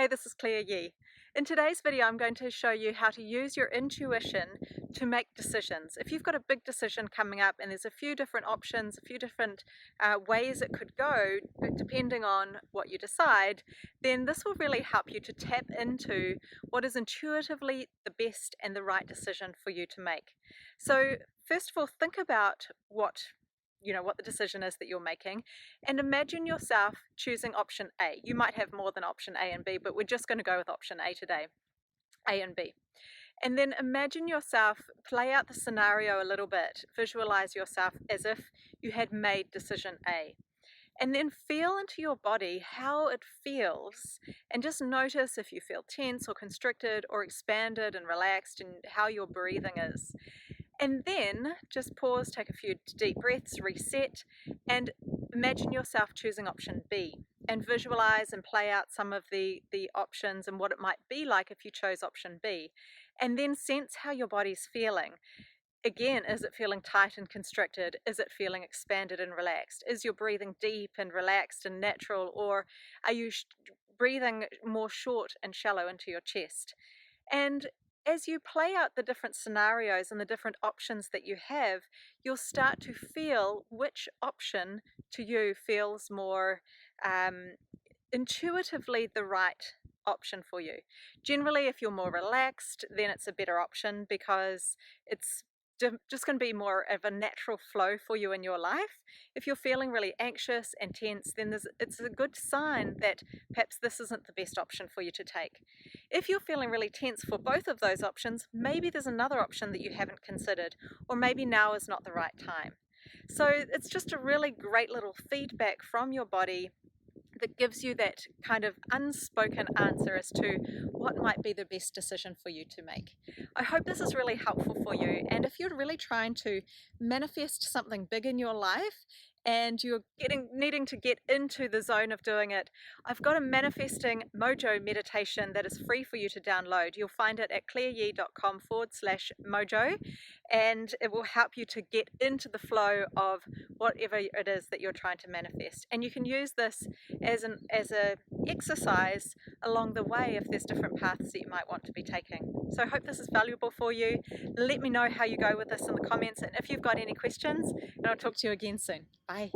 Hey, this is Claire Yee. In today's video, I'm going to show you how to use your intuition to make decisions. If you've got a big decision coming up and there's a few different options, a few different ways it could go, depending on what you decide, then this will really help you to tap into what is intuitively the best and the right decision for you to make. So first of all, think about what the decision is that you're making, and imagine yourself choosing option A. You might have more than option A and B, but we're just going to go with option A today, A and B. And then imagine yourself, play out the scenario a little bit, visualize yourself as if you had made decision A. And then feel into your body how it feels, and just notice if you feel tense or constricted or expanded and relaxed, and how your breathing is. And then just pause, take a few deep breaths, reset, and imagine yourself choosing option B, and visualize and play out some of the options and what it might be like if you chose option B. And then sense how your body's feeling. Again, is it feeling tight and constricted? Is it feeling expanded and relaxed? Is your breathing deep and relaxed and natural, or are you breathing more short and shallow into your chest? And as you play out the different scenarios and the different options that you have, you'll start to feel which option to you feels more intuitively the right option for you. Generally, if you're more relaxed, then it's a better option because it's just going to be more of a natural flow for you in your life. If you're feeling really anxious and tense, then it's a good sign that perhaps this isn't the best option for you to take. If you're feeling really tense for both of those options, maybe there's another option that you haven't considered, or maybe now is not the right time. So it's just a really great little feedback from your body that gives you that kind of unspoken answer as to what might be the best decision for you to make. I hope this is really helpful for you, and if you're really trying to manifest something big in your life and you're needing to get into the zone of doing it, I've got a manifesting mojo meditation that is free for you to download. You'll find it at claireyee.com/mojo, and it will help you to get into the flow of whatever it is that you're trying to manifest. And you can use this as an exercise along the way if there's different paths that you might want to be taking. So I hope this is valuable for you. Let me know how you go with this in the comments, and if you've got any questions, and I'll talk to you again soon. Bye.